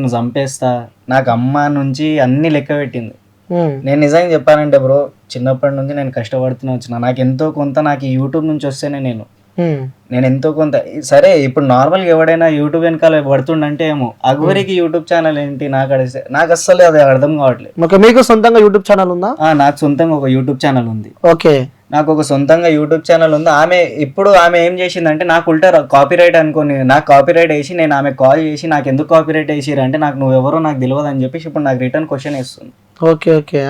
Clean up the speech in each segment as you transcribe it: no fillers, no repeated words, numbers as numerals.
నేను చంపేస్తా, నాకు అమ్మ నుంచి అన్ని లెక్క పెట్టింది. నేను నిజంగా చెప్పానంటే బ్రో, చిన్నప్పటి నుంచి నేను కష్టపడుతూనే వచ్చిన. నాకు ఎంతో కొంత నాకు ఈ యూట్యూబ్ నుంచి వస్తేనే నేను ఎంతో కొంత సరే. ఇప్పుడు నార్మల్గా ఎవడైనా యూట్యూబ్ వెనకాల పడుతుండంటే ఏమో, అఘోరికి యూట్యూబ్ ఛానల్ ఏంటి నాకు అస్సలు అది అర్థం కావట్లేదు. మీకు సొంతంగా యూట్యూబ్ ఛానల్ ఉందా? నాకు సొంతంగా ఒక యూట్యూబ్ ఛానల్ ఉంది. ఓకే, నాకు ఒక సొంతంగా యూట్యూబ్ ఛానల్ ఉంది. ఆమె ఏం చేసిందంటే, నాకు ఉల్టా కాపీరైట్ అనుకోని నాకు కాపీరైట్ వేసి, నేను ఆమె కాల్ చేసి నాకు ఎందుకు కాపీరైట్ వేసిరు అంటే, నాకు నువ్వెవరో నాకు తెలియదు అని చెప్పేసి ఇప్పుడు నాకు రిటర్న్ క్వశ్చన్ వేస్తుంది. Okay okay.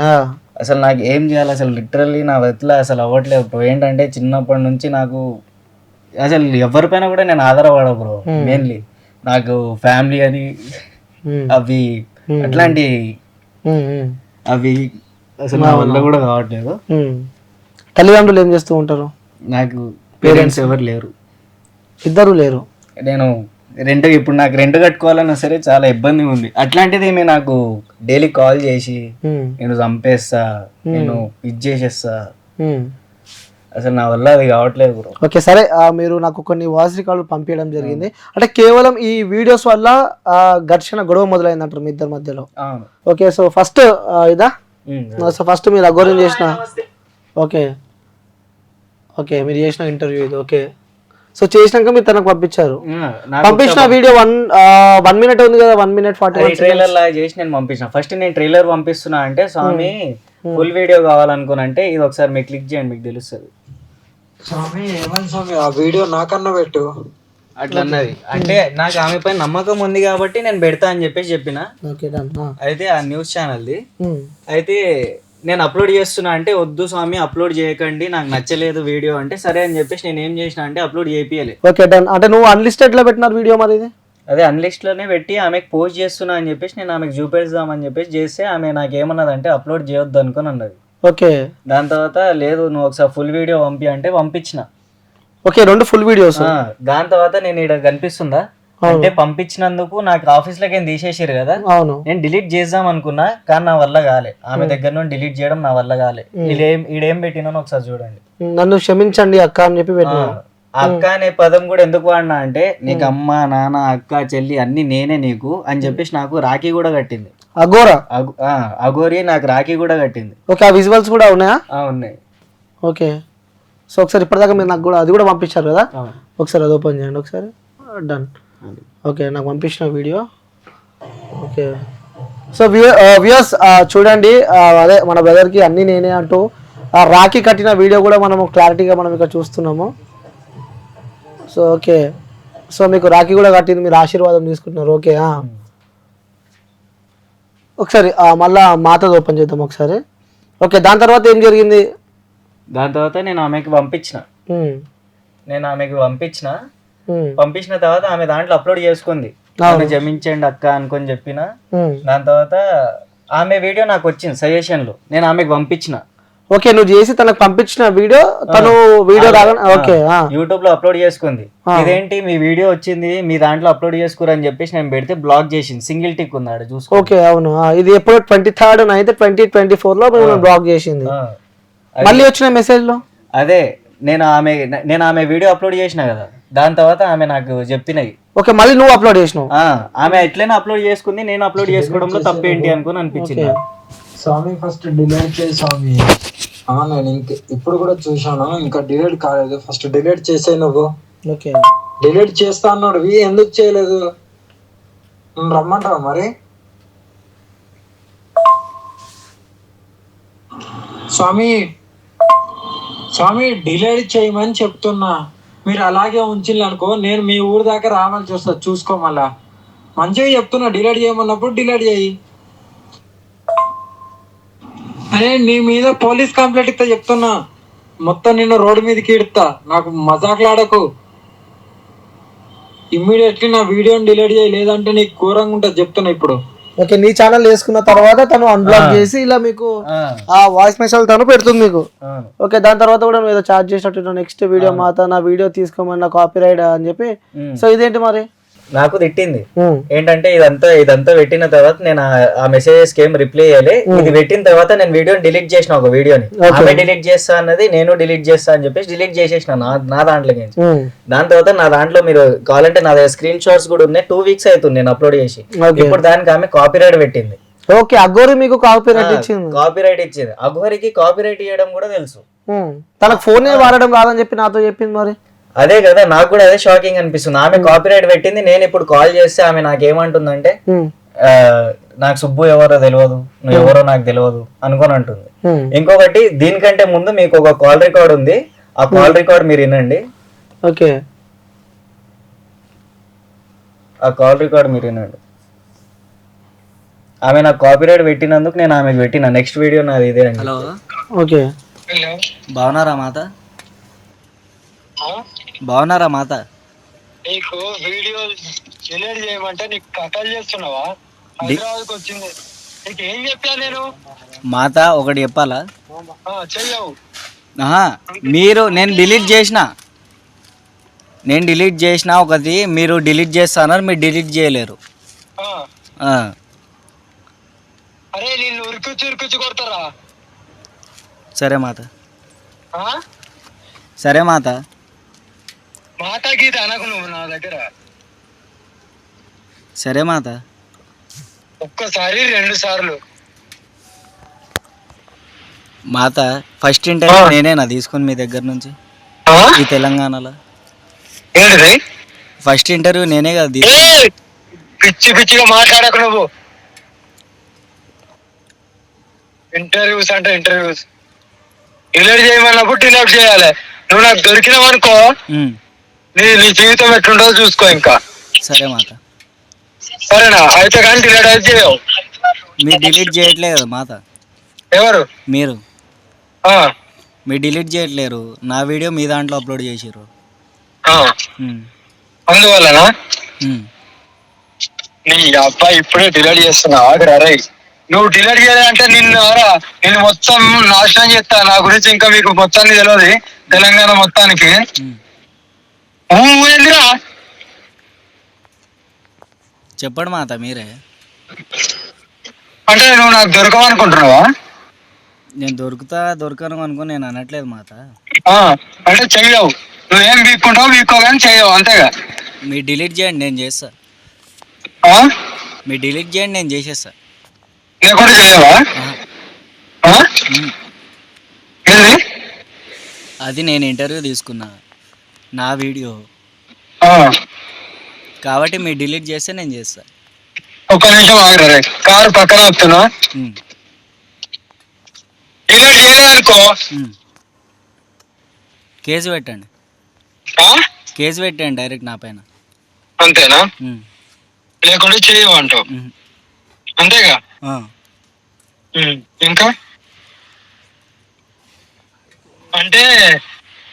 అసలు నాకు ఏం చేయాలి అసలు, లిటరల్లీ నా వెతలా అసలు అవ్వట్లేదు బ్రో. ఏంటంటే చిన్నప్పటి నుంచి నాకు అసలు ఎవరిపైన కూడా నేను ఆధారపడ బ్రో. మెయిన్లీ నాకు ఫ్యామిలీ అని అవి అట్లాంటి అవి అసలు నా వల్ల కూడా కావట్లేదు. తల్లిదండ్రులు ఏం చేస్తూ ఉంటారు? నాకు పేరెంట్స్ ఎవరు లేరు, ఇద్దరు లేరు. నేను ఇప్పుడు నాకు రెంట్ కట్టుకోవాలన్నా సరే చాలా ఇబ్బంది ఉంది. అట్లాంటిది ఈమె నాకు డైలీ కాల్ చేసి నేను చంపేస్తా, నేను ఇది చేసేస్తా, అసలు నా వల్ల అది కావట్లేదు బ్రో. ఓకే సరే, మీరు నాకు కొన్ని వాయిస్ రికార్డులు పంపించడం జరిగింది. అంటే కేవలం ఈ వీడియోస్ వల్ల ఘర్షణ గొడవ మొదలైంది అంటారు మీ ఇద్దరి మధ్యలో? ఓకే, సో ఫస్ట్ ఇదా, సో ఫస్ట్ మీరు అఘోరం చేసిన, ఓకే ఓకే, మీరు చేసిన ఇంటర్వ్యూ ఇది. ఓకే, సో చేసినాక మీరు తనకు పంపించారు. పంపించిన వీడియో 1 minute ఉంది కదా, 1 minute 40 ట్రైలర్ లాగా చేసి నేను పంపించిన. ఫస్ట్ నేను ట్రైలర్ పంపిస్తున్నా అంటే, స్వామి ఫుల్ వీడియో కావాలనుకున్నంటే ఇది ఒకసారి మీరు క్లిక్ చేయండి, మీకు తెలుస్తుంది. స్వామి ఏమని స్వామి, ఆ వీడియో నాకన్నా పెట్టు అట్లా అన్నది. అంటే నాకు ఆమె పైన నమ్మకం ఉంది కాబట్టి నేను పెడతా అని చెప్పేసి చెప్పిన. అయితే ఆ న్యూస్ ఛానల్ది అయితే నేను అప్లోడ్ చేస్తున్నా అంటే, వద్దు స్వామి అప్లోడ్ చేయకండి, నాకు నచ్చలేదు వీడియో అంటే, సరే అని చెప్పేసి నేను ఏం చేసిన అంటే అప్లోడ్ చేయాలి. Okay done. అంటే నువ్వు అన్లిస్టెడ్ లో పెట్టినారు వీడియో మరి ఇది? అదే అన్లిస్ట్ లోనే పెట్టి ఆమెకు పోస్ట్ చేస్తున్నా అని చెప్పేసి నేను ఆమెకు చూపెడదామని చెప్పేసి చేస్తే, ఆమె నాకు ఏమన్నదంటే అప్లోడ్ చేయొద్దు అనుకుని అన్నది. ఓకే, దాని తర్వాత లేదు నువ్వు ఒకసారి ఫుల్ వీడియో పంపి అంటే పంపించిన. Okay, 2 full videos. దాని తర్వాత నేను ఇక్కడ కనిపిస్తుందా అంటే, పంపించినందుకు నాకు ఆఫీస్ లోకి తీసేసారు కదా, నేను డిలీట్ చేద్దాం అనుకున్నా కానీ నా వల్ల కాలే. ఆమె దగ్గర నుండి డిలీట్ చేయడం నా వల్ల కాలే. ఈడేం పెట్టినానో ఒకసారి చూడండి. నన్ను క్షమించండి అక్క అని చెప్పి పెట్టినా. అక్క అనే పదం కూడా ఎందుకు వాడినా అంటే, నీకు అమ్మ నాన్న అక్క చెల్లి అన్ని నేనే నీకు అని చెప్పేసి నాకు రాఖీ కూడా కట్టింది. అఘోరి నాకు రాఖీ కూడా కట్టింది. ఓకే, ఆ విజువల్స్ కూడా ఉన్నాయా? ఉన్నాయి. ఓకే, సో ఒకసారి ఇప్పటిదాకా మీరు నాకు కూడా అది కూడా పంపించారు కదా, ఒకసారి అది ఓపెన్ చేయండి ఒకసారి. డన్. ఓకే, నాకు పంపించిన వీడియో. ఓకే, సో వ్యూయర్స్ చూడండి, అదే మన బ్రదర్కి అన్నీ నేనే అంటూ రాఖీ కట్టిన వీడియో కూడా మనము క్లారిటీగా మనం ఇక్కడ చూస్తున్నాము. సో ఓకే, సో మీకు రాఖీ కూడా కట్టింది, మీరు ఆశీర్వాదం తీసుకుంటున్నారు. ఓకే, ఒకసారి మళ్ళా మాతది ఓపెన్ చేద్దాం ఒకసారి. ఓకే, దాని తర్వాత ఏం జరిగింది? దాని తర్వాత నేను ఆమెకి పంపించిన. పంపించిన తర్వాత ఆమె దాంట్లో అప్లోడ్ చేసుకుంది, క్షమించండి అక్క అనుకొని చెప్పిన. దాని తర్వాత ఆమె వీడియో నాకు వచ్చింది సజెషన్ లో, నేను ఆమెకు పంపించిన. ఓకే, నువ్వు చేసి తనకు పంపించిన వీడియో తను వీడియో రాగానే ఓకే యూట్యూబ్ లో అప్లోడ్ చేసుకుంది. ఇదేంటి మీ వీడియో వచ్చింది, మీ దాంట్లో అప్లోడ్ చేసుకోరు అని చెప్పేసి నేను పెడితే బ్లాక్ చేసింది. సింగిల్ టిక్ ఉంది ఆడ చూసుకో. ఓకే, అవును, ఇది ఎప్పుడు 23rd 9th 2024 లో బ్లాక్ చేసింది. మళ్ళీ వచ్చిన మెసేజ్ లో అదే నేను ఆమె వీడియో అప్లోడ్ చేసిన కదా, దాని తర్వాత ఆమె నాకు చెప్పినవి. ఓకే, మళ్ళీ నువ్వు అప్లోడ్ చేసినావు. ఆమె ఎట్లయినా అప్లోడ్ చేసుకుంది, నేను అప్లోడ్ చేసుకోవడంలో తప్పేంటి అనుకుని అనిపించింది. స్వామి ఫస్ట్ డిలీట్ చేయి స్వామి. నేను ఇప్పుడు కూడా చూసాను, ఇంకా డిలీట్ కాలేదు. ఫస్ట్ డిలీట్ చేసే నువ్వు. ఓకే, డిలీట్ చేస్తా అన్నాడు, ఎందుకు చేయలేదు? రమ్మంటావా మరి? స్వామి డిలీట్ చేయమని చెప్తున్నా, మీరు అలాగే ఉంచిల్లనుకో నేను మీ ఊరు దాకా రావాల్సి వస్తుంది, చూసుకో. మళ్ళా మంచిగా చెప్తున్నా, డిలీట్ చేయమన్నప్పుడు డిలీట్ చేయి. అరే నీ మీద పోలీస్ కంప్లైంట్ ఇస్తా చెప్తున్నా, మొత్తం నిన్ను రోడ్డు మీదకి ఇడతా, నాకు మజాకులాడకు. ఇమ్మీడియట్లీ నా వీడియోని డిలీట్ చేయి, లేదంటే నీకు ఘోరంగా ఉంటుంది చెప్తున్నా ఇప్పుడు. ఓకే, నీ ఛానల్ వేసుకున్న తర్వాత తను అన్బ్లాక్ చేసి ఇలా మీకు ఆ వాయిస్ మెసేజ్ తను పెడుతుంది మీకు. ఓకే, దాని తర్వాత కూడా నువ్వు ఏదో చార్జ్ చేసినట్టు నెక్స్ట్ వీడియో మాత నా వీడియో తీసుకోమని నా కాపీరైట్ అని చెప్పి. సో ఇదేంటి మరి? నాకు తిట్టింది. ఏంటంటే ఇదంతా పెట్టిన తర్వాత నేను ఆ మెసేజెస్ కి ఏం రిప్లై చేయాలి, ఇది పెట్టిన తర్వాత నేను వీడియోని డిలీట్ చేసిన, ఒక వీడియోని ఆమె డిలీట్ చేస్తా అన్నది, నేను డిలీట్ చేస్తా అని చెప్పేసి డిలీట్ చేసేసిన నా దాంట్లో నుంచి. దాని తర్వాత నా దాంట్లో మీరు కావాలంటే నా దగ్గర స్క్రీన్ షాట్స్ కూడా ఉన్నాయి, 2 weeks అవుతుంది నేను అప్లోడ్ చేసి. ఇప్పుడు దానికి ఆమె కాపీరైట్ పెట్టింది. ఓకే, అఘోరి మీకు కాపీరైట్ ఇచ్చింది. అఘోరికి కాపీరైట్ ఇవ్వడం కూడా తెలుసు. తనకు ఫోన్ వాడడం రాదని చెప్పి నాతో చెప్పింది. మరి అదే కదా, నాకు కూడా అదే షాకింగ్ అనిపిస్తుంది. ఆమె కాపీరైట్ పెట్టింది. నేను ఇప్పుడు కాల్ చేస్తే ఆమె నాకేమంటుందంటే, నాకు సుబ్బు ఎవరో తెలియదు, నువ్వు ఎవరో నాకు తెలియదు అనుకొని అంటుంది. ఇంకొకటి, దీనికంటే ముందు మీకు ఒక కాల్ రికార్డ్ ఉంది, ఆ కాల్ రికార్డ్ మీరు వినండి. ఓకే, ఆ కాల్ రికార్డ్ మీరు వినండి. ఆమె నాకు కాపీరైట్ పెట్టినందుకు నేను ఆమెకు పెట్టిన నెక్స్ట్ వీడియో నాది ఇదే అండి. హలో, ఓకే, బాగున్నారా మాత? బాగున్నారా మాత? నీకు వీడియో డిలీట్ చేయమంటే నీకు కథలు చేస్తున్నావా? హైదరాబాద్కి వచ్చింది, నీకు ఏం చెప్పా నేను? మాత ఒకటి చెప్పాలా? చెయ్యవు. నేను డిలీట్ చేసిన ఒకటి, మీరు డిలీట్ చేస్తానని మీరు డిలీట్ చేయలేరు. అరే నిన్ను ఉరికొచ్చి కొడతారా? సరే మాత, సరే మాత. మాట గీత అనకు నువ్వు నా దగ్గర. సరే మాత. ఒక్కసారి 2 సార్లు మాత. ఫస్ట్ ఇంటర్వ్యూ నేనేనా తీసుకుని మీ దగ్గర నుంచి ఈ తెలంగాణలో? ఏంటిది? ఫస్ట్ ఇంటర్వ్యూ నేనే కదా. పిచ్చిగా మాట్లాడకు నువ్వు. ఇంటర్వ్యూస్ అంటే ఇంటర్వ్యూస్ డిలీట్ చేయమన్నప్పుడు డిలీట్ చేయాలి. నువ్వు నాకు దొరికినావు అనుకో, నీ జీవితం ఎట్లుంటుందో చూసుకో. ఇంకా సరే మాత. సరేనా? అయితే కానీ డిలీట్ అయితే చేయవు. మీరు డిలీట్ చేయట్లే కదా మాత? ఎవరు? మీరు డిలీట్ చేయట్లేరు. నా వీడియో మీ దాంట్లో అప్లోడ్ చేసిర్రు. అందువల్లనా నీ అబ్బాయి ఇప్పుడే డిలీట్ చేస్తున్నావు? ఆగ్రా, నువ్వు డిలీట్ చేయాలంటే నిన్ను మొత్తం నాశనం చేస్తా. నా గురించి ఇంకా మీకు మొత్తానికి తెలియదు, తెలంగాణ మొత్తానికి. చెప్పండి మాత మీరే. అంటే నువ్వు నాకు దొరకవనుకుంటున్నావా? నేను దొరకను అనుకుని నేను అనట్లేదు మాత. అంటే చెయ్యవు, నువ్వేం వీక్కుంటావు కానీ చెయ్యవు, అంతేగా. మీరు డిలీట్ చేయండి, నేను చేస్తా. మీరు డిలీట్ చేయండి, నేను చేసేస్తా. లేకుండా చేయవా? అది నేను ఇంటర్వ్యూ తీసుకున్నా, నా వీడియో కాబట్టి మీరు డిలీట్ చేస్తే నేను చేస్తా. ఒక్క నిమిషం ఆగరా, కారు పక్కన వస్తున్నా. డిలీట్ చేయడానికో కేసు పెట్టండి, డైరెక్ట్ నా పైన. అంతేనా? లేకుండా చేయమంటావు, అంతేగా? ఇంకా అంటే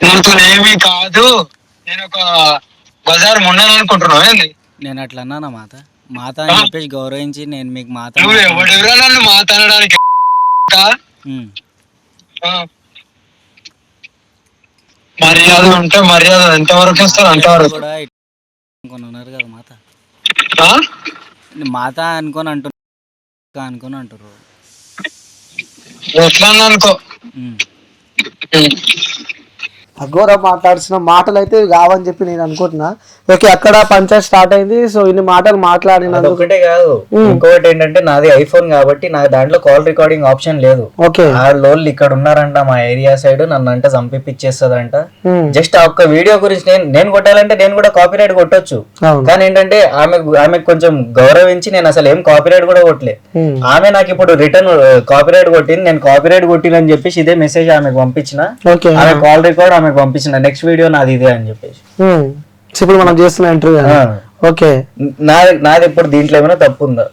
నాతో ఏమీ కాదు, నేను ఒక బజార్ మొన్నాను అనుకుంటున్నావు ఏంది? నేను అట్లా అన్నానా మాత? మాత అని చెప్పేసి గౌరవించి నేను మీకు మాత. నువ్వు ఎవడెవరా నన్ను మాత అనడానికి? మర్యాద ఉంటే మర్యాద ఎంతవరకు ఇస్తారు అంతవరకు. ఉన్నారు కదా మాత, మాత అనుకొని అంటారు. ఎట్లా అనుకో. అఘోర మాట్లాడుతున్న మాటలు అయితే కావని చెప్పి నేను అనుకుంటున్నా. ఓకే, అక్కడ పంచాయత్ స్టార్ట్ అయింది. సో ఇన్ని మాటలు మాట్లాడిన ఒకటే కాదు, ఇంకొకటి ఏంటంటే నాది ఐఫోన్ కాబట్టి నాకు దాంట్లో కాల్ రికార్డింగ్ ఆప్షన్ లేదు. ఓకే, ఆ లోళ్ళు ఇక్కడ ఉన్నారంట మా ఏరియా సైడ్, నన్ను అంటే చంపిపిచ్చేస్తుందంట. జస్ట్ ఆ ఒక్క వీడియో గురించి నేను కొట్టాలంటే నేను కూడా కాపీరైట్ కొట్టొచ్చు, కానీ ఏంటంటే ఆమెకు కొంచెం గౌరవించి నేను అసలు ఏం కాపీరైట్ కూడా కొట్టలే. ఆమె నాకు ఇప్పుడు రిటర్న్ కాపీరైట్ కొట్టింది, నేను కాపీరైట్ కొట్టినని చెప్పేసి ఇదే మెసేజ్ ఆమెకు పంపించిన, ఆమె కాల్ రికార్డ్ ఆమెకు పంపించిన, నెక్స్ట్ వీడియో నాది ఇదే అని చెప్పేసి. ఇప్పుడు మనం చేస్తున్న ఇంటర్వ్యూ. ఓకే, నాది ఇప్పుడు దీంట్లో ఏమైనా తప్పు ఉందా?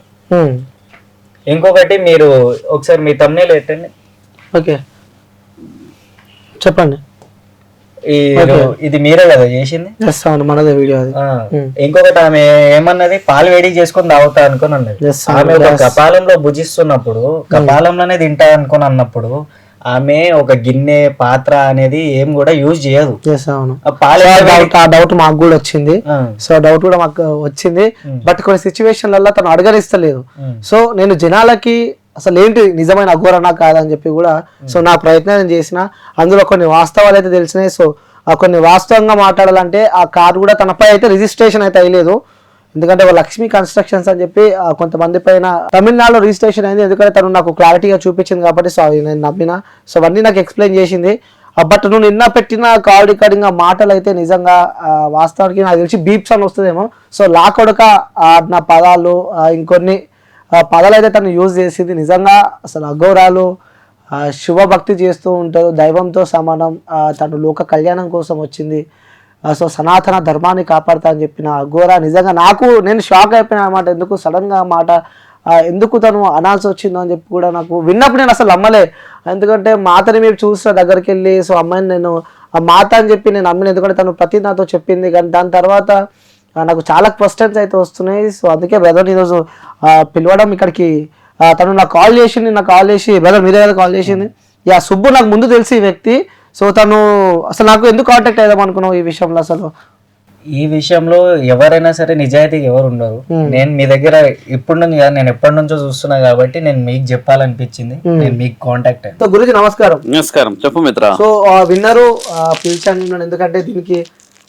ఇంకొకటి, మీరు ఒకసారి మీ thumbnail పెట్టండి. ఓకే, చెప్పండి. ఇది మీరే కదా చేసింది? మనదే వీడియో. ఇంకొకటి, ఆమె ఏమన్నది, పాలు వేడి చేసుకొని తాగుతా అనుకుని అన్నది. ఆమె ఒక కపాలంలో భుజిస్తున్నప్పుడు, కపాలంలోనే తింటా అనుకుని అన్నప్పుడు ఆమె ఒక గిన్నె పాత్ర అనేది ఏం కూడా యూజ్ చేయదు. అవును, ఆ పాలు ఆ డౌట్ మాకు కూడా వచ్చింది. సో డౌట్ కూడా మాకు వచ్చింది. బట్ కొన్ని సిచ్యువేషన్లలో తను అడగనిస్తలేదు. సో నేను జనాలకి అసలు ఏంటి నిజమైన అఘోరనా కాదని చెప్పి కూడా సో నా ప్రయత్నం చేసిన. అందులో కొన్ని వాస్తవాలు అయితే తెలిసినాయి. సో కొన్ని వాస్తవంగా మాట్లాడాలంటే ఆ కార్ కూడా తనపై అయితే రిజిస్ట్రేషన్ అయితే అయ్యలేదు. ఎందుకంటే లక్ష్మీ కన్స్ట్రక్షన్స్ అని చెప్పి కొంతమంది పైన తమిళనాడులో రిజిస్ట్రేషన్ అయింది. ఎందుకంటే తను నాకు క్లారిటీగా చూపించింది కాబట్టి సో నేను నమ్మిన. సో అవన్నీ నాకు ఎక్స్ప్లెయిన్ చేసింది. బట్ నువ్వు నిన్న పెట్టిన కాల్ రికార్డింగ్ మాటలు అయితే నిజంగా వాస్తవానికి నాకు తెలిసి బీప్స్ అని వస్తుందేమో. సో లాకొడక నా పదాలు ఇంకొన్ని పదాలు అయితే తను యూజ్ చేసింది. నిజంగా అసలు అఘోరాలు శివభక్తి చేస్తూ ఉంటారు, దైవంతో సమానం. తను లోక కళ్యాణం కోసం వచ్చింది. సో సనాతన ధర్మాన్ని కాపాడుతా అని చెప్పిన అఘోరా నిజంగా నేను షాక్ అయిపోయినా అన్నమాట. ఎందుకు సడన్గా మాట ఎందుకు తను అనాల్సి వచ్చిందో అని చెప్పి కూడా నాకు విన్నప్పుడు నేను అసలు నమ్మలే. ఎందుకంటే మాతని మీరు చూసిన దగ్గరికి వెళ్ళి సో అమ్మాయిని నేను ఆ మాత అని చెప్పి నేను నమ్మిన. ఎందుకంటే తను ప్రతి నాతో చెప్పింది. కానీ దాని తర్వాత నాకు చాలా క్వశ్చన్స్ అయితే వస్తున్నాయి. సో అందుకే బ్రదర్ ఈరోజు పిలవడం ఇక్కడికి. తను నాకు కాల్ చేసి బ్రదర్ మీరే కదా కాల్ చేసింది. సుబ్బు నాకు ముందు తెలిసి ఈ వ్యక్తి. సో తను అసలు నాకు ఎందుకు కాంటాక్ట్ అయ్యాం అనుకున్నావు ఈ విషయంలో? అసలు ఈ విషయంలో ఎవరైనా సరే నిజాయితీగా ఎవరు ఉండరు. నేను మీ దగ్గర ఇప్పుడు నుంచి కాదు, నేను ఎప్పటి నుంచో చూస్తున్నా కాబట్టి నేను మీకు చెప్పాలనిపించింది. నేను మీకు కాంటాక్ట్ అయ్యాను. సో గురుజీ నమస్కారం. నమస్కారం, చెప్పు మిత్ర. సో విన్నరు పిలిచాను ఎందుకంటే దీనికి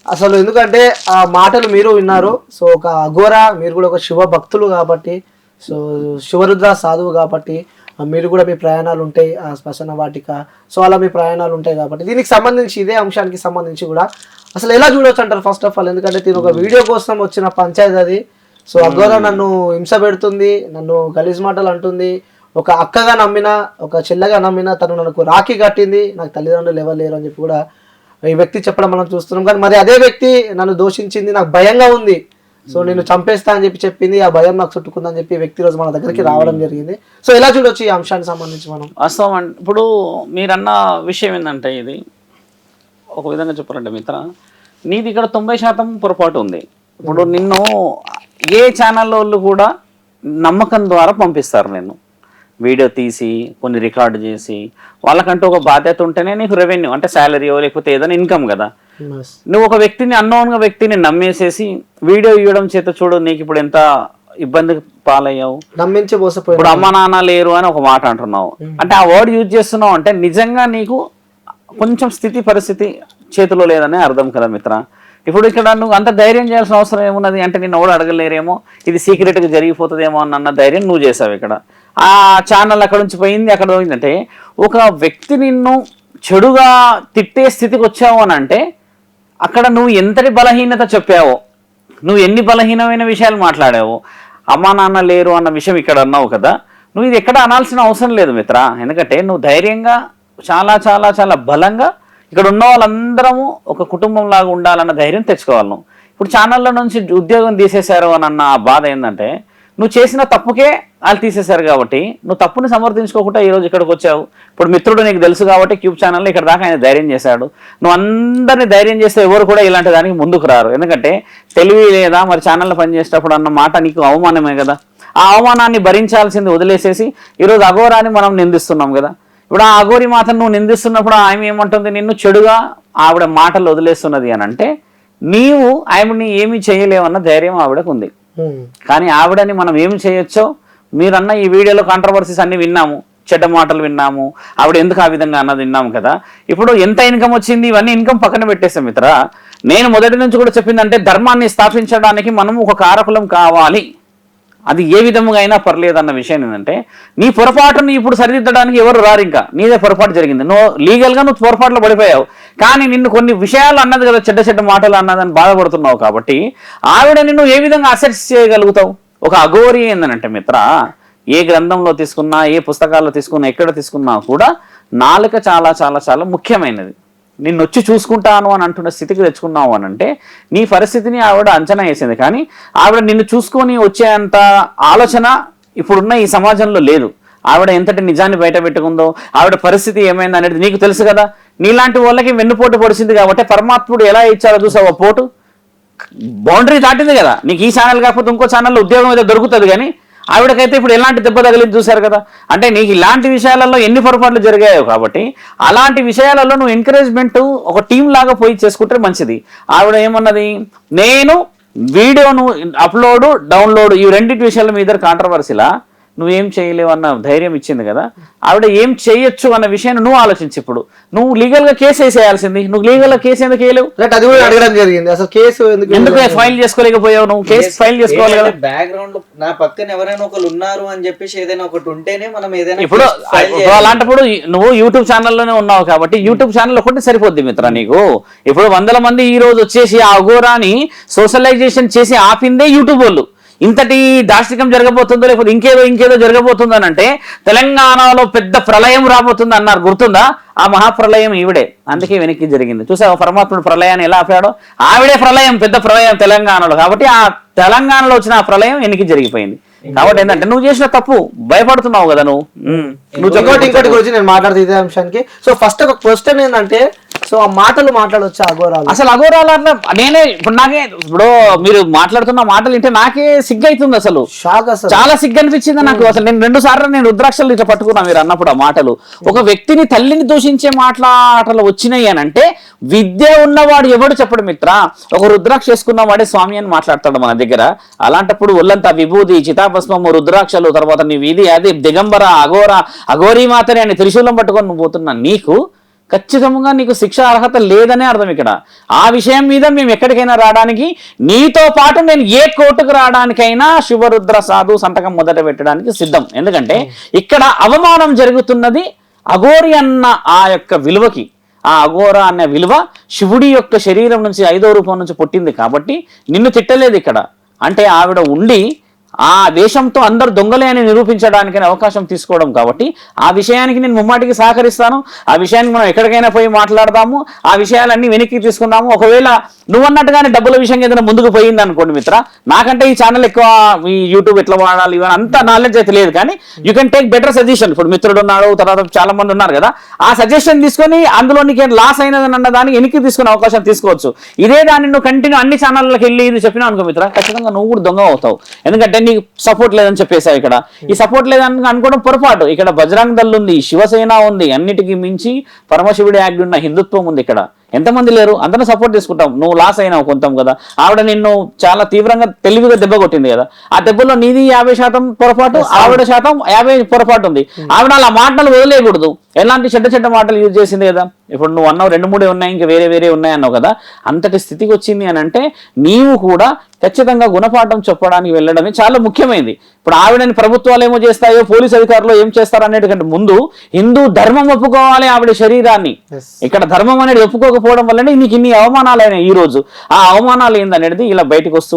అసలు ఎందుకంటే ఆ మాటలు మీరు విన్నారు. సో ఒక అఘోరా, మీరు కూడా ఒక శివ భక్తులు కాబట్టి, సో శివరుద్ర సాధువు కాబట్టి మీరు కూడా మీ ప్రయాణాలు ఉంటాయి శ్మశాన వాటిక. సో అలా మీ ప్రయాణాలు ఉంటాయి కాబట్టి దీనికి సంబంధించి ఇదే అంశానికి సంబంధించి కూడా అసలు ఎలా చూడొచ్చు అంటారు ఫస్ట్ ఆఫ్ ఆల్? ఎందుకంటే దీని ఒక వీడియో కోసం వచ్చిన పంచాయతీ అది. సో అఘోరా నన్ను హింస పెడుతుంది, నన్ను గలీజ్ మాటలు అంటుంది. ఒక అక్కగా నమ్మిన, ఒక చెల్లెగా నమ్మిన, తను నాకు రాఖీ కట్టింది, నాకు తల్లిదండ్రులు ఎవరు లేరు అని చెప్పి కూడా ఈ వ్యక్తి చెప్పడం మనం చూస్తున్నాం. కానీ మరి అదే వ్యక్తి నన్ను దూషించింది, నాకు భయంగా ఉంది, సో నేను చంపేస్తా అని చెప్పి చెప్పింది. ఆ భయం నాకు చుట్టుకుందని చెప్పి వ్యక్తి రోజు మన దగ్గరికి రావడం జరిగింది. సో ఎలా చూడొచ్చు ఈ అంశానికి సంబంధించి మనం? వాస్తవం అంటే ఇప్పుడు మీరన్న విషయం ఏంటంటే ఇది ఒక విధంగా చెప్పాలంటే మిత్ర, నీది ఇక్కడ 90% పొరపాటు ఉంది. ఇప్పుడు నిన్ను ఏ ఛానల్ వాళ్ళు కూడా నమ్మకం ద్వారా పంపిస్తారు. నేను వీడియో తీసి కొన్ని రికార్డు చేసి వాళ్ళకంటూ ఒక బాధ్యత ఉంటేనే నీకు రెవెన్యూ అంటే శాలరీయో లేకపోతే ఏదైనా ఇన్కమ్ కదా. నువ్వు ఒక వ్యక్తిని అన్నోన్గా వ్యక్తిని నమ్మేసేసి వీడియో ఇవ్వడం చేత చూడు నీకు ఇప్పుడు ఎంత ఇబ్బంది పాలయ్యావు. నమ్మించి ఇప్పుడు అమ్మ నాన్న లేరు అని ఒక మాట అంటున్నావు. అంటే ఆ వర్డ్ యూజ్ చేస్తున్నావు అంటే నిజంగా నీకు కొంచెం స్థితి పరిస్థితి చేతిలో లేదని అర్థం కదా మిత్ర. ఇప్పుడు ఇక్కడ నువ్వు అంత ధైర్యం చేయాల్సిన అవసరం ఏమున్నది అంటే నిన్ను ఎవడు అడగలేరేమో, ఇది సీక్రెట్గా జరిగిపోతుందేమో అన్న ధైర్యం నువ్వు చేసావు. ఇక్కడ ఆ ఛానల్ అక్కడ నుంచి పోయింది, అక్కడ పోయిందంటే ఒక వ్యక్తి నిన్ను చెడుగా తిట్టే స్థితికి వచ్చావు అని అంటే అక్కడ నువ్వు ఎంతటి బలహీనత చెప్పావో, నువ్వు ఎన్ని బలహీనమైన విషయాలు మాట్లాడావో. అమ్మా నాన్న లేరు అన్న విషయం ఇక్కడ అన్నావు కదా, నువ్వు ఇది ఎక్కడ అనాల్సిన అవసరం లేదు మిత్ర. ఎందుకంటే నువ్వు ధైర్యంగా చాలా చాలా చాలా బలంగా ఇక్కడ ఉన్న వాళ్ళందరము ఒక కుటుంబం లాగా ఉండాలన్న ధైర్యం తెచ్చుకోవాలి. నువ్వు ఇప్పుడు ఛానల్లో నుంచి ఉద్యోగం తీసేశారు అని అన్న ఆ బాధ ఏంటంటే నువ్వు చేసిన తప్పుకే వాళ్ళు తీసేశారు కాబట్టి నువ్వు తప్పుని సమర్థించుకోకుండా ఈరోజు ఇక్కడికి వచ్చావు. ఇప్పుడు మిత్రుడు నీకు తెలుసు కాబట్టి క్యూబ్ ఛానల్లో ఇక్కడ దాకా ఆయన ధైర్యం చేశాడు. నువ్వు అందరినీ ధైర్యం చేస్తే ఎవరు కూడా ఇలాంటి దానికి ముందుకు రారు. ఎందుకంటే తెలివి లేదా మరి ఛానల్లో పనిచేసేటప్పుడు అన్న మాట నీకు అవమానమే కదా. ఆ అవమానాన్ని భరించాల్సింది వదిలేసేసి ఈరోజు అఘోరాని మనం నిందిస్తున్నాం కదా. ఇప్పుడు ఆ అఘోరి మాతను నువ్వు నిందిస్తున్నప్పుడు ఆమె ఏమంటుంది, నిన్ను చెడుగా ఆవిడ మాటలు వదిలేస్తున్నది అని అంటే నీవు ఆవిడని ఏమీ చేయలేవన్న ధైర్యం ఆవిడకు ఉంది. కానీ ఆవిడని మనం ఏమి చేయొచ్చో మీరన్న ఈ వీడియోలో కాంట్రవర్సీస్ అన్ని విన్నాము, చెడ్డ మాటలు విన్నాము, ఆవిడ ఎందుకు ఆ విధంగా అన్నది విన్నాము కదా. ఇప్పుడు ఎంత ఇన్కమ్ వచ్చింది ఇవన్నీ ఇన్కమ్ పక్కన పెట్టేస్తాం మిత్ర. నేను మొదటి నుంచి కూడా చెప్పిందంటే ధర్మాన్ని స్థాపించడానికి మనం ఒక కారకులం కావాలి. అది ఏ విధముగా అయినా పర్లేదు అన్న విషయం ఏంటంటే నీ పొరపాటుని ఇప్పుడు సరిదిద్దడానికి ఎవరు రారు. ఇంకా నీదే పొరపాటు జరిగింది, నువ్వు లీగల్గా నువ్వు పొరపాటులో పడిపోయావు. కానీ నిన్ను కొన్ని విషయాలు అన్నది కదా, చెడ్డ చెడ్డ మాటలు అన్నదని బాధపడుతున్నావు. కాబట్టి ఆవిడ నిన్ను ఏ విధంగా అసెస్ చేయగలుగుతావు? ఒక అఘోరి ఏందనంటే మిత్ర, ఏ గ్రంథంలో తీసుకున్నా ఏ పుస్తకాల్లో తీసుకున్నా ఎక్కడ తీసుకున్నా కూడా నాలుక చాలా చాలా చాలా ముఖ్యమైనది. నిన్ను వచ్చి చూసుకుంటాను అని అంటున్న స్థితికి తెచ్చుకున్నావు అని అంటే నీ పరిస్థితిని ఆవిడ అంచనా వేసింది. కానీ ఆవిడ నిన్ను చూసుకొని వచ్చేంత ఆలోచన ఇప్పుడున్న ఈ సమాజంలో లేదు. ఆవిడ ఎంతటి నిజాన్ని బయట పెట్టుకుందో, ఆవిడ పరిస్థితి ఏమైంది అనేది నీకు తెలుసు కదా. నీలాంటి వాళ్ళకి వెన్నుపోటు పొడిచింది కాబట్టి పరమాత్ముడు ఎలా ఇచ్చారో చూసావు. పోటు బౌండరీ దాటింది కదా. నీకు ఈ ఛానల్ కాకపోతే ఇంకో ఛానల్లో ఉద్యోగం అయితే దొరుకుతుంది, కానీ ఆవిడకైతే ఇప్పుడు ఎలాంటి దెబ్బ తగిలింది చూశారు కదా. అంటే నీకు ఇలాంటి విషయాలలో ఎన్ని పొరపాట్లు జరిగాయో కాబట్టి అలాంటి విషయాలలో నువ్వు ఎంకరేజ్మెంట్ ఒక టీం లాగా పోయి చేసుకుంటే మంచిది. ఆవిడ ఏమన్నది, నేను వీడియోను అప్లోడ్ డౌన్లోడ్ ఈ రెండింటి విషయాల మీద కాంట్రవర్సీలా నువ్వేం చేయలేవు అన్న ధైర్యం ఇచ్చింది కదా. ఆవిడ ఏం చేయొచ్చు అన్న విషయాన్ని నువ్వు ఆలోచించి, ఇప్పుడు నువ్వు లీగల్ గా కేసు వేసేయాల్సింది, నువ్వు లీగల్ గా కేసు ఎందుకు వేయలేవు? అది కూడా అడగడం జరిగింది, అసలు కేసు ఎందుకు ఫైల్ చేసుకోలేకపోయావు? నువ్వు కేసు ఫైల్ చేసుకోవాలి కదా. బ్యాక్గ్రౌండ్ నా పక్కన ఎవరైనా ఒకరు ఉన్నారు అని చెప్పేసి ఏదైనా ఒకటి ఉంటేనే మనం ఏదైనా ఇప్పుడు అలాంటప్పుడు నువ్వు యూట్యూబ్ ఛానల్లోనే ఉన్నావు కాబట్టి యూట్యూబ్ ఛానల్ ఒకటి సరిపోద్ది మిత్ర నీకు. ఇప్పుడు 100 మంది ఈ రోజు వచ్చేసి ఆ అఘోరాని సోషలైజేషన్ చేసి ఆపిందే యూట్యూబ్ వాళ్ళు. ఇంతటి దాష్టికం జరగబోతుందో లేకపోతే ఇంకేదో జరగబోతుందని అంటే తెలంగాణలో పెద్ద ప్రళయం రాబోతుంది అన్నారు, గుర్తుందా? ఆ మహాప్రళయం ఈవిడే, అందుకే వెనక్కి జరిగింది. చూసావు పరమాత్ముడు ప్రళయాన్ని ఎలా ఆపాడో? ఆవిడే ప్రళయం, పెద్ద ప్రళయం తెలంగాణలో. కాబట్టి ఆ తెలంగాణలో వచ్చిన ఆ ప్రళయం వెనక్కి జరిగిపోయింది. కాబట్టి ఏంటంటే నువ్వు చేసిన తప్పు భయపడుతున్నావు కదా నువ్వు. ఇంకోటి గురించి నేను మాట్లాడుతూ ఇదే అంశానికి. సో ఫస్ట్ ఒక క్వశ్చన్ ఏంటంటే, సో ఆ మాటలు మాట్లాడవచ్చు అఘోరాలు, అసలు అఘోరాలు అన్న నేనే ఇప్పుడు మీరు మాట్లాడుతున్న మాటలు వింటే నాకే సిగ్గు అవుతుంది, అసలు షాక్, అసలు చాలా సిగ్గు అనిపించింది నాకు. అసలు నేను 2 సార్లు రుద్రాక్షలు ఇట్లా పట్టుకున్నా మీరు అన్నప్పుడు ఆ మాటలు. ఒక వ్యక్తిని తల్లిని దూషించే మాటలు వచ్చినాయి అని అంటే విద్య ఉన్నవాడు ఎవడు చెప్పడు మిత్ర. ఒక రుద్రాక్ష వేసుకున్న వాడే స్వామి అని మాట్లాడతాడు మన దగ్గర. అలాంటప్పుడు ఒళ్ళంతా విభూతి, చితాభస్మము, రుద్రాక్షలు, తర్వాత నీ వీధి అది దిగంబర అఘోరీ మాతని అని త్రిశూలం పట్టుకొని నువ్వు పోతున్నా నీకు ఖచ్చితంగా నీకు శిక్ష అర్హత లేదనే అర్థం ఇక్కడ. ఆ విషయం మీద మేము ఎక్కడికైనా రావడానికి, నీతో పాటు నేను ఏ కోర్టుకు రావడానికైనా శివరుద్ర సాధు సంతకం మొదట పెట్టడానికి సిద్ధం. ఎందుకంటే ఇక్కడ అవమానం జరుగుతున్నది అఘోరి అన్న ఆ యొక్క విలువకి. ఆ అఘోర అనే విలువ శివుడి యొక్క శరీరం నుంచి 5వ రూపం నుంచి పుట్టింది కాబట్టి నిన్ను తిట్టలేదు ఇక్కడ. అంటే ఆవిడ ఉండి ఆ వేషంతో అందరు దొంగలే అని నిరూపించడానికి అవకాశం తీసుకోవడం కాబట్టి ఆ విషయానికి నేను ముమ్మాటికి సహకరిస్తాను. ఆ విషయానికి మనం ఎక్కడికైనా పోయి మాట్లాడదాము, ఆ విషయాలన్నీ వెనక్కి తీసుకుందాము. ఒకవేళ నువ్వు అన్నట్టుగానే డబ్బుల విషయం ఏదైనా ముందుకు పోయింది అనుకోండి మిత్ర, నాకంటే ఈ ఛానల్ ఎక్కువ ఈ యూట్యూబ్ ఎట్లా వాడాలి ఇవన్నీ అంత నాలెడ్జ్ అయితే లేదు, కానీ you can take better suggestion. ఇప్పుడు మిత్రుడు ఉన్నాడు, తర్వాత చాలా మంది ఉన్నారు కదా, ఆ సజెషన్ తీసుకొని అందులో నీకు లాస్ అయినదని అన్న దానికి వెనక్కి తీసుకునే అవకాశం తీసుకోవచ్చు. ఇదే దాన్ని నువ్వు కంటిన్యూ అన్ని ఛానళ్ళకి వెళ్ళి ఇది చెప్పినా అనుకో మిత్ర, ఖచ్చితంగా నువ్వు కూడా దొంగ అవుతావు. ఎందుకంటే నీకు సపోర్ట్ లేదని చెప్పేసావు. ఇక్కడ ఈ సపోర్ట్ లేదని అనుకోవడం పొరపాటు. ఇక్కడ బజరంగ్ దళ్ ఉంది, శివసేన ఉంది, అన్నిటికీ మించి పరమశివుడి యాక్ట్ ఉన్న హిందుత్వం ఉంది. ఇక్కడ ఎంతమంది లేరు, అందరిని సపోర్ట్ చేసుకుంటాం. నువ్వు లాస్ అయినావు కొంతం కదా, ఆవిడ నిన్ను చాలా తీవ్రంగా తెలివిగా దెబ్బ కొట్టింది కదా. ఆ దెబ్బలో నీది 50% పొరపాటు, ఆవిడ శాతం 50 పొరపాటు ఉంది. ఆవిడ అలా మాటలు వదిలేయకూడదు, ఎలాంటి చెడ్డ మాటలు యూజ్ చేసింది కదా. ఇప్పుడు నువ్వు అన్నావు 2-3 ఉన్నాయి, ఇంకా వేరే ఉన్నాయి అన్నావు కదా. అంతటి స్థితికి వచ్చింది అని అంటే నీవు కూడా ఖచ్చితంగా గుణపాఠం చెప్పడానికి వెళ్ళడమే చాలా ముఖ్యమైనది. ఇప్పుడు ఆవిడని ప్రభుత్వాలు ఏమో చేస్తాయో, పోలీసు అధికారులు ఏం చేస్తారు అనేటికంటే ముందు హిందూ ధర్మం ఒప్పుకోవాలి ఆవిడ శరీరాన్ని. ఇక్కడ ధర్మం అనేది ఒప్పుకోకపోవడం వల్లనే నీకు ఇన్ని అవమానాలు అయినాయి ఈ రోజు. ఆ అవమానాలు ఏందనేది ఇలా బయటకు వస్తూ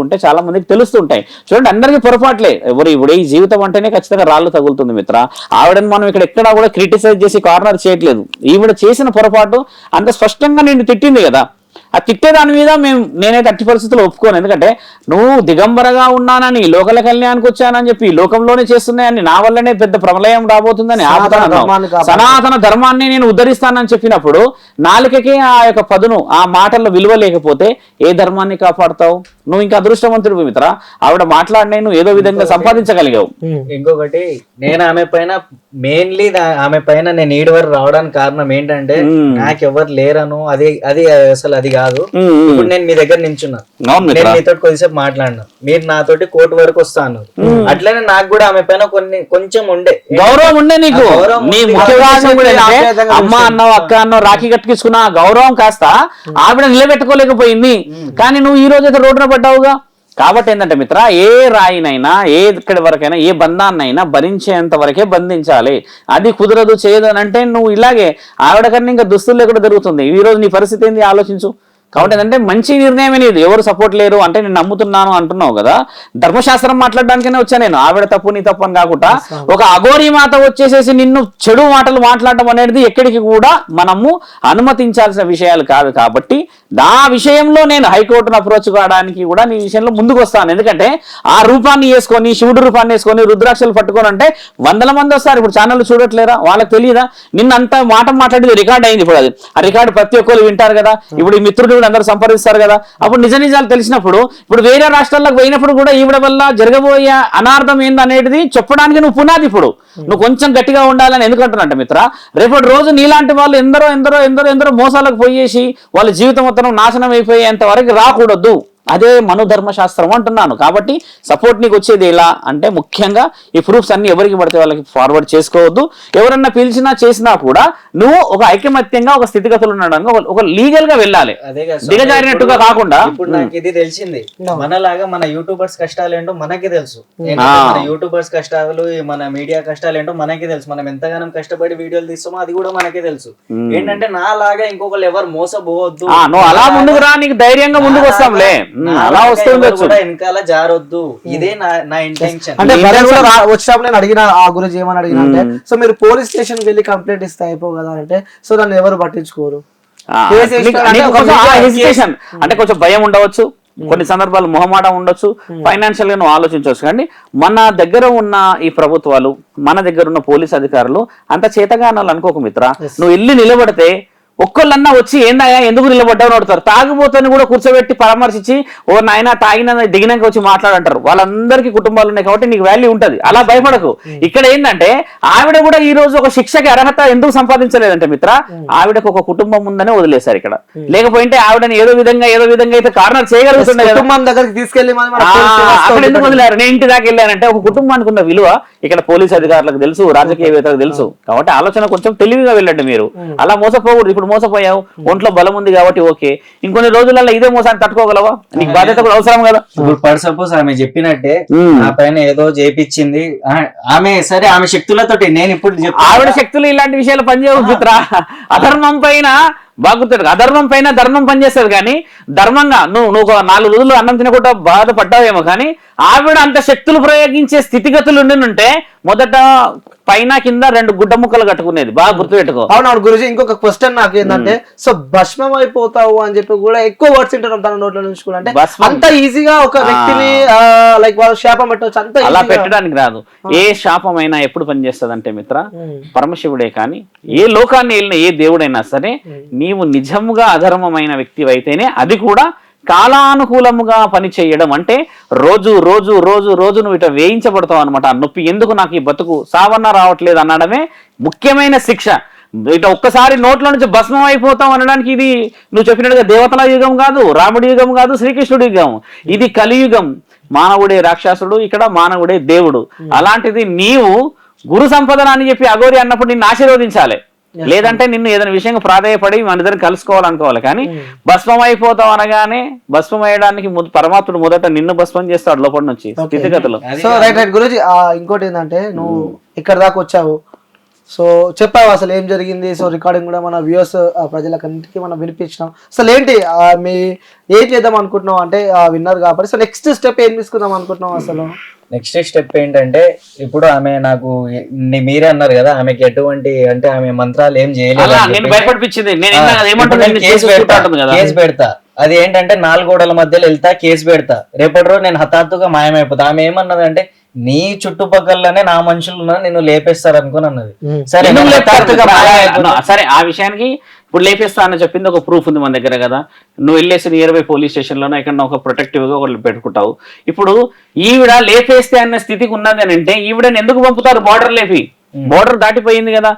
ఉంటే చాలా మందికి తెలుస్తుంటాయి. చూడండి, అందరికీ పొరపాట్లే. ఇప్పుడు ఈ జీవితం అంటేనే ఖచ్చితంగా రాళ్ళు తగులుతుంది మిత్ర. ఆవిడని మనం ఇక్కడ ఎక్కడా కూడా క్రిటిసైజ్ చేసి కార్నర్ చేయట్లేదు. ఈవిడ చేసిన పొరపాటు అంత స్పష్టంగా నేను తిట్టింది కదా, ఆ తిట్టే దాని మీద నేనైతే అట్టి పరిస్థితుల్లో ఒప్పుకోను. ఎందుకంటే నువ్వు దిగంబరగా ఉన్నానని, లోకల కళ్యాణానికి వచ్చానని చెప్పి లోకంలోనే చేస్తున్నాయని, నా వల్లనే పెద్ద ప్రళయం రాబోతుందని సనాతన ధర్మాన్ని నేను ఉద్ధరిస్తానని చెప్పినప్పుడు నాలుకకి ఆ యొక్క పదును, ఆ మాటల్లో విలువ లేకపోతే ఏ ధర్మాన్ని కాపాడుతావు? నువ్వు ఇంకా అదృష్టవంతుడు మిత్ర. ఆవిడ మాట్లాడినా నువ్వు ఏదో విధంగా సంపాదించగలిగావు. ఇంకొకటి, నేను ఆమె పైన మెయిన్లీ ఆమె పైన నేను ఈడు వరకు రావడానికి కారణం ఏంటంటే నాకెవరు లేరను, అది అసలు అది కాదు. ఇప్పుడు నేను మీ దగ్గర నించున్నా, నేను మీతో కొద్దిసేపు మాట్లాడినా, మీరు నాతోటి కోర్టు వరకు వస్తా అన్నారు. అట్లనే నాకు కూడా ఆమె పైన కొంచెం ఉండే గౌరవం ఉండే. నీకు నీ ముఖ్యవాదం అమ్మ అన్నావు, అక్క అన్నావు, రాఖీ కట్టించుకున్న గౌరవం కాస్త ఆవిడ నిలబెట్టుకోలేకపోయింది. కానీ నువ్వు ఈ రోజు అయితే రోడ్డున పడ్డావుగా. కాబట్టి ఏంటంటే మిత్ర, ఏ రాయినైనా, ఎక్కడి వరకైనా, ఏ బంధాన్నైనా భరించేంత వరకే బంధించాలి. అది కుదరదు, చేయదు అని అంటే నువ్వు ఇలాగే ఆవిడ కన్నా ఇంకా దుస్తులు లేకుండా జరుగుతుంది. ఈ రోజు నీ పరిస్థితి ఏంది ఆలోచించు. కాబట్టి ఏంటంటే మంచి నిర్ణయం అనేది, ఎవరు సపోర్ట్ లేరు అంటే నేను నమ్ముతున్నాను అంటున్నావు కదా, ధర్మశాస్త్రం మాట్లాడడానికనే వచ్చా నేను. ఆవిడ తప్పు నీ తప్పు అని కాకుండా ఒక అఘోరీ మాత వచ్చేసేసి నిన్ను చెడు మాటలు మాట్లాడటం అనేది ఎక్కడికి కూడా మనము అనుమతించాల్సిన విషయాలు కాదు. కాబట్టి ఆ విషయంలో నేను హైకోర్టును అప్రోచ్ కావడానికి కూడా నీ విషయంలో ముందుకు వస్తాను. ఎందుకంటే ఆ రూపాన్ని వేసుకొని, శివుడు రూపాన్ని వేసుకొని రుద్రాక్షలు పట్టుకొని అంటే 100 మంది వస్తారు. ఇప్పుడు ఛానల్ చూడట్లేరా? వాళ్ళకి తెలియదా? నిన్న అంత మాట మాట్లాడేది రికార్డ్ అయింది. ఇప్పుడు అది ఆ రికార్డు ప్రతి ఒక్కరు వింటారు కదా. ఇప్పుడు ఈ మిత్రుడు కూడా అందరూ సంప్రదిస్తారు కదా. అప్పుడు నిజ నిజాలు తెలిసినప్పుడు ఇప్పుడు వేరే రాష్ట్రాలకు పోయినప్పుడు కూడా ఈవిడ వల్ల జరగబోయే అనార్థం ఏందనేది చెప్పడానికి నువ్వు పునాది. ఇప్పుడు నువ్వు కొంచెం గట్టిగా ఉండాలని ఎందుకంటున్నట్టు మిత్ర, రేపటి రోజు నీలాంటి వాళ్ళు ఎందరో మోసాలకు పోయేసి వాళ్ళ జీవితం మొత్తం నాశనం అయిపోయేంత వరకు రాకూడదు. అదే మనోధర్మశాస్త్రం అంటున్నాను. కాబట్టి సపోర్ట్ నీకు వచ్చేది ఎలా అంటే ముఖ్యంగా ఈ ప్రూఫ్స్ అన్ని ఎవరికి పడితే వాళ్ళకి ఫార్వర్డ్ చేసుకోవద్దు. ఎవరన్నా పిలిచినా చేసినా కూడా నువ్వు ఒక ఐకమత్యంగా ఒక స్థితిగతులు ఉండడానికి ఒక లీగల్ గా వెళ్ళాలి, దిగజారినట్టుగా కాకుండా. ఇప్పుడు నాకు ఇది తెలిసింది, మనలాగా మన యూట్యూబర్స్ కష్టాలు ఏంటో మనకి తెలుసు. మన యూట్యూబర్స్ కష్టాలు, మన మీడియా కష్టాలు ఏంటో మనకి తెలుసు. మనం ఎంతగానో కష్టపడి వీడియోలు తీస్తామో అది కూడా మనకే తెలుసు. ఏంటంటే నా లాగా ఇంకొకరు ఎవరు మోసపోవద్దు, నువ్వు అలా ముందుకు రా, నీకు ధైర్యంగా ముందుకు వస్తాంలే, అలా వస్తుండొచ్చు, వెనకాల జారొద్దు. ఇదే నా ఇంటెన్షన్. అంటే వచ్చినప్పుడు నేను అడిగిన ఆ గురించి ఏమని అడిగిన అంటే, సో మీరు పోలీస్ స్టేషన్ కి వెళ్ళి కంప్లైంట్ ఇస్తే అయిపో కదా అంటే, సో దాన్ని ఎవరు పట్టించుకోరు. అంటే కొంచెం భయం ఉండవచ్చు, కొన్ని సందర్భాలు మొహమాటం ఉండొచ్చు, ఫైనాన్షియల్ గా నువ్వు ఆలోచించవచ్చు. కానీ మన దగ్గర ఉన్న ఈ ప్రభుత్వాలు, మన దగ్గర ఉన్న పోలీస్ అధికారులు అంత చేతగానాలు అనుకోకు మిత్ర. నువ్వు ఇల్లు నిలబడితే ఒక్కళ్ళన్నా వచ్చి ఏందయ్యా ఎందుకు నిలబడ్డావు అడుగుతారు. తాగుబోతని కూడా కూర్చోబెట్టి పరామర్శించి ఓ నాయన తాగిన దిగినాక వచ్చి మాట్లాడంటారు. వాళ్ళందరికీ కుటుంబాలు ఉన్నాయి కాబట్టి నీకు వాల్యూ ఉంటది, అలా భయపడకు. ఇక్కడ ఏంటంటే ఆవిడ కూడా ఈ రోజు ఒక శిక్షకి అర్హత ఎందుకు సంపాదించలేదంటే మిత్ర, ఆవిడకు ఒక కుటుంబం ఉందనే వదిలేశారు ఇక్కడ. లేకపోతే ఆవిడని ఏదో విధంగా అయితే కార్నర్ చేయగలుగుతుండే కుటుంబం దగ్గరికి తీసుకెళ్లి అక్కడ ఎందుకు వదిలేరు. నేను ఇంటి దాకా వెళ్ళానంటే ఒక కుటుంబానికి ఉన్న విలువ ఇక్కడ పోలీస్ అధికారులకు తెలుసు, రాజకీయవేత్తలకు తెలుసు. కాబట్టి ఆలోచన కొంచెం తెలివిగా వెళ్ళండి మీరు. అలా మోసపోకూడదు. ఇప్పుడు మోసపోయావు, ఒంట్లో బలం ఉంది కాబట్టి ఓకే, ఇంకొన్ని రోజులలో ఇదే మోసాన్ని తట్టుకోగలవా? నీకు బాధ్యత కూడా అవసరం కదా. ఇప్పుడు ఫర్ సపోజ్ ఆమె చెప్పినట్టే నా పైన ఏదో చేపించింది ఆమె, సరే ఆమె శక్తులతోటి, నేను ఇప్పుడు ఆవిడ శక్తులు ఇలాంటి విషయాలు పనిచేయవు మిత్ర. అధర్మం పైన బాగుతాడు, అధర్మం పైన ధర్మం పనిచేస్తుంది. కానీ ధర్మంగా నువ్వు 4 రోజులు అన్నం తినకుండా బాధపడ్డావేమో, కానీ ఆవిడ అంత శక్తులు ప్రయోగించే స్థితిగతులు ఉంటే మొదట పైన కింద 2 గుడ్డ ముక్కలు కట్టుకునేది, బాగా గుర్తుపెట్టుకో. అవునవును గురుజీ. ఇంకొక క్వశ్చన్ నాకు ఏంటంటే, సో భస్మం అయిపోతావు అని చెప్పి కూడా ఎక్కువ వర్డ్స్ వింటున్నాం తన నోట్ల నుంచి కూడా. అంటే అంత ఈజీగా ఒక వ్యక్తిని లైక్ వాళ్ళు శాపం పెట్టవచ్చు, అంత అలా పెట్టడానికి రాదు. ఏ శాపమైనా ఎప్పుడు పనిచేస్తుంది అంటే మిత్ర, పరమశివుడే కానీ ఏ లోకాన్ని వెళ్ళిన ఏ దేవుడైనా సరే, నీవు నిజముగా అధర్మమైన వ్యక్తి అయితేనే అది కూడా కాలానుకూలముగా పని చేయడం. అంటే రోజు రోజు రోజు రోజు నువ్వు ఇట వేయించబడతావు అనమాట. నొప్పి ఎందుకు నాకు ఈ బతుకు సావన్నా రావట్లేదు అనడమే ముఖ్యమైన శిక్ష. ఇట ఒక్కసారి నోట్లో నుంచి భస్మం అయిపోతాం అనడానికి ఇది నువ్వు చెప్పినట్టుగా దేవతల యుగం కాదు, రాముడి యుగం కాదు, శ్రీకృష్ణుడి యుగం. ఇది కలియుగం. మానవుడే రాక్షసుడు, ఇక్కడ మానవుడే దేవుడు. అలాంటిది నీవు గురు సంపదన అని చెప్పి అఘోరి అన్నప్పుడు నిన్ను ఆశీర్వదించాలి. లేదంటే నిన్ను ఏదైనా విషయంగా ప్రాధాయపడి మన ఇద్దరు కలుసుకోవాలనుకోవాలి. కానీ భస్మం అయిపోతాం అనగానే భస్మం అయ్యడానికి పరమాత్ముడు మొదట నిన్ను భస్మం చేస్తాడు లోపల నుంచి స్థితిగతులు. So right Guruji. ఇంకోటి ఏంటంటే, నువ్వు ఇక్కడ దాకా వచ్చావు, సో చెప్పావు అసలు ఏం జరిగింది. సో రికార్డింగ్ కూడా మన వ్యూవర్స్ ప్రజలకన్నిటికీ మనం వినిపించినాం. అసలు ఏంటి ఏం చేద్దాం అనుకుంటున్నావు అంటే విన్నర్ కాబట్టి, సో నెక్స్ట్ స్టెప్ ఏం తీసుకుందాం అనుకుంటున్నావు? అసలు నెక్స్ట్ స్టెప్ ఏంటంటే, ఇప్పుడు ఆమె నాకు మీరే అన్నారు కదా ఆమెకి ఎటువంటి అంటే ఆమె మంత్రాలు ఏం చేయలేదు, కేసు పెడతా. అది ఏంటంటే 4 గోడల మధ్యలో వెళ్తా, కేసు పెడతా. రేపటి రోజు నేను హఠాత్తుగా మాయమైపోతా. ఆమె ఏమన్నదంటే, నీ చుట్టుపక్కలనే నా మనుషులు నిన్ను లేపేస్తారు అనుకుని అన్నది. సరే సరే, ఆ విషయానికి ఇప్పుడు లేపేస్తా అని చెప్పింది ఒక ప్రూఫ్ ఉంది మన దగ్గర కదా. నువ్వు వెళ్ళేసి నియర్ బై పోలీస్ స్టేషన్ లోనే ఎక్కడ ఒక ప్రొటెక్టివ్ గా ఒకళ్ళు పెట్టుకుంటావు. ఇప్పుడు ఈవిడ లేపేస్తే అన్న స్థితికి ఉన్నది అని అంటే ఈవిడని ఎందుకు పంపుతారు బార్డర్ లేపి? బోర్డర్ దాటిపోయింది కదా.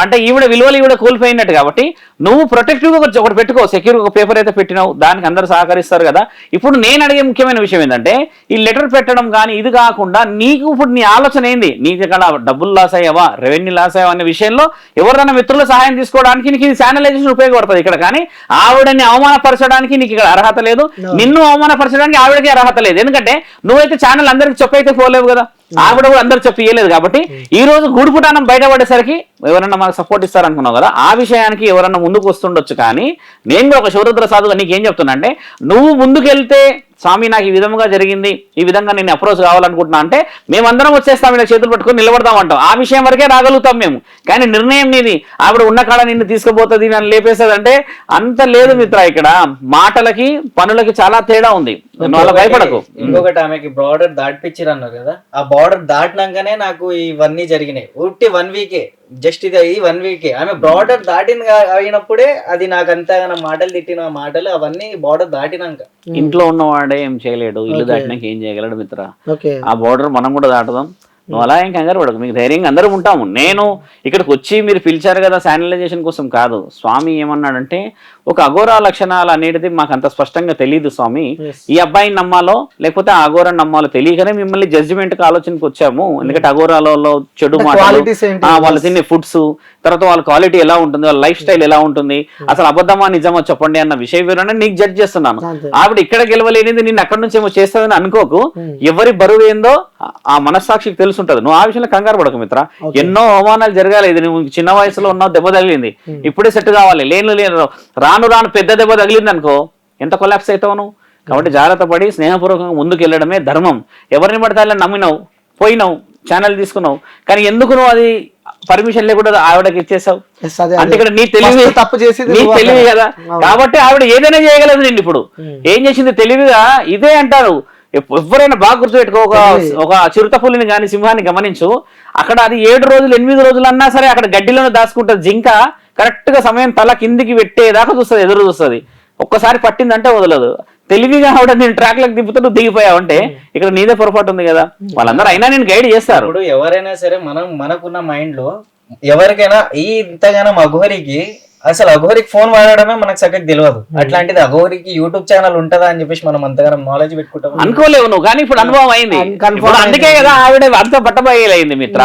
అంటే ఈవిడ విలువలు ఈవిడ కోల్పోయినట్టు. కాబట్టి నువ్వు ప్రొటెక్టివ్ గా ఒకటి పెట్టుకో, సెక్యూర్ ఒక పేపర్ అయితే పెట్టినావు, దానికి అందరు సహకరిస్తారు కదా. ఇప్పుడు నేను అడిగే ముఖ్యమైన విషయం ఏంటంటే, ఈ లెటర్ పెట్టడం కానీ ఇది కాకుండా నీకు ఇప్పుడు నీ ఆలోచన ఏంది? నీకు ఇక్కడ డబ్బులు లాస్ అయ్యావా, రెవెన్యూ లాస్ అయ్యావా అనే విషయంలో ఎవరైనా మిత్రుల సహాయం తీసుకోవడానికి నీకు ఇది ఛానలైజేషన్ ఉపయోగపడుతుంది ఇక్కడ. కానీ ఆవిడని అవమానపరచడానికి నీకు ఇక్కడ అర్హత లేదు, నిన్ను అవమానపరచడానికి ఆవిడకి అర్హత లేదు. ఎందుకంటే నువ్వైతే ఛానల్ అందరికి చెప్పైతే పోలేవు కదా, ఆవిడ కూడా అందరు చెప్పి ఇయ్యలేదు. కాబట్టి ఈ రోజు గూడుపుటానం బయటపడేసరికి ఎవరన్నా మనకు సపోర్ట్ ఇస్తారనుకున్నావు కదా, ఆ విషయానికి ఎవరన్నా ముందుకు వస్తుండొచ్చు. కానీ నేను కూడా ఒక శివరుద్ర సాధుగా నీకేం చెప్తున్నా అంటే, నువ్వు ముందుకెళ్తే స్వామి నాకు ఈ విధంగా జరిగింది, ఈ విధంగా నేను అప్రోచ్ కావాలనుకుంటున్నా అంటే మేమందరం వచ్చేస్తాం, ఇలా చేతులు పట్టుకొని నిలబడతామంటాం. ఆ విషయం వరకే రాగలుగుతాం మేము. కానీ నిర్ణయం నీది. ఆవిడ ఉన్న కాడ నిన్ను తీసుకుపోతుంది, నన్ను లేపేస్తుంది అంటే అంత లేదు మిత్ర. ఇక్కడ మాటలకి పనులకి చాలా తేడా ఉంది. వాళ్ళ భయపడకు. ఇంకొకటి, ఆమెకి బార్డర్ దాటిపించారు అన్నారు కదా, ఆ బార్డర్ దాటినాకనే నాకు ఇవన్నీ జరిగినాయి. 1 వీకే జస్ట్ ఇది 1 వీక్ ఆమె బార్డర్ దాటింది అయినప్పుడే అది నాకు అంతగా మాటలు తిట్టిన మాటలు అవన్నీ బార్డర్ దాటినాక. ఇంట్లో ఉన్నవాడే ఏం చేయలేడు, ఇల్లు దాటినాక ఏం చేయగలడు మిత్ర. ఓకే ఆ బోర్డర్ మనం కూడా దాటుదాం. నువ్వు అలా ఏం కంగారు పడకు, మీకు ధైర్యంగా అందరం ఉంటాము. నేను ఇక్కడికి వచ్చి మీరు పిలిచారు కదా శానిటైజేషన్ కోసం కాదు. స్వామి ఏమన్నాడంటే ఒక అఘోరా లక్షణాలు అనేది మాకు అంత స్పష్టంగా తెలియదు స్వామి, ఈ అబ్బాయిని నమ్మాలో లేకపోతే ఆ అఘోరాన్ని నమ్మాలో తెలియకనే మిమ్మల్ని జడ్జిమెంట్ ఆలోచనకు వచ్చాము. ఎందుకంటే అఘోరాలలో చెడు మాటలు, వాళ్ళు తినే ఫుడ్స్, తర్వాత వాళ్ళ క్వాలిటీ ఎలా ఉంటుంది, వాళ్ళ లైఫ్ స్టైల్ ఎలా ఉంటుంది, అసలు అబద్ధమా నిజమా చెప్పండి అన్న విషయ వివరణ నీకు జడ్జ్ చేస్తున్నాను. ఆవిడ ఇక్కడ గెలవలేనిది నేను అక్కడి నుంచి ఏమో చేస్తానని అనుకోకు. ఎవరి బరువు ఏందో ఆ మనస్సాక్షికి తెలుసుంటది. నువ్వు ఆ విషయంలో కంగారు పడకు మిత్ర. ఎన్నో అవమానాలు జరగాలి. నువ్వు చిన్న వయసులో ఉన్నావు, దెబ్బ తగిలింది, ఇప్పుడే సెట్ కావాలి. లేను రాను రాను పెద్ద దెబ్బ తగిలింది అనుకో ఎంత కొలాప్స్ అవుతావు నువ్వు. కాబట్టి జాగ్రత్త పడి స్నేహపూర్వకంగా ముందుకు వెళ్ళడమే ధర్మం. ఎవరిని పడితే అలా నమ్మినావు, పోయినావు, ఛానల్ తీసుకున్నావు, కానీ ఎందుకు నువ్వు అది పర్మిషన్ లేకుండా ఆవిడకి ఇచ్చేసావు అంటే ఇక్కడ నీ తెలివి తప్పు చేసి నీ తెలివి కదా. కాబట్టి ఆవిడ ఏదైనా చేయగలదు. నేను ఇప్పుడు ఏం చేసింది తెలివిగా ఇదే అంటారు. ఎవరైనా బాగా గుర్తుపెట్టుకో, ఒక చిరుతపులిని కానీ సింహాన్ని గమనించు, అక్కడ అది 7 రోజులు 8 రోజులు అన్నా సరే అక్కడ గడ్డిలోనే దాచుకుంటుంది. జింక కరెక్ట్ గా సమయం తల కిందికి పెట్టేదాకా చూస్తుంది, ఎదురు చూస్తుంది. ఒక్కసారి పట్టిందంటే వదలదు. తెలివిగా ఆవిడ నేను ట్రాక్ లకు దిప్పుతూ నువ్వు దిగిపోయావు అంటే ఇక్కడ నీదే పొరపాటు ఉంది కదా. వాళ్ళందరూ అయినా నేను గైడ్ చేస్తారు. ఇప్పుడు ఎవరైనా సరే మనకున్న మైండ్ లో ఎవరికైనా ఇంతగానో అఘోరికి అసలు అఘోరికి ఫోన్ వాడడమే మనకు చక్కగా తెలియదు. అట్లాంటిది అఘోరికి యూట్యూబ్ ఛానల్ ఉంటదా అని చెప్పేసి మనం అంతగానో నాలెడ్జ్ పెట్టుకుంటాం అనుకోలేవు నువ్వు, కానీ ఇప్పుడు అనుభవం అయింది. అందుకే కదా ఆవిడ అంత పట్టబయలైంది మిత్ర.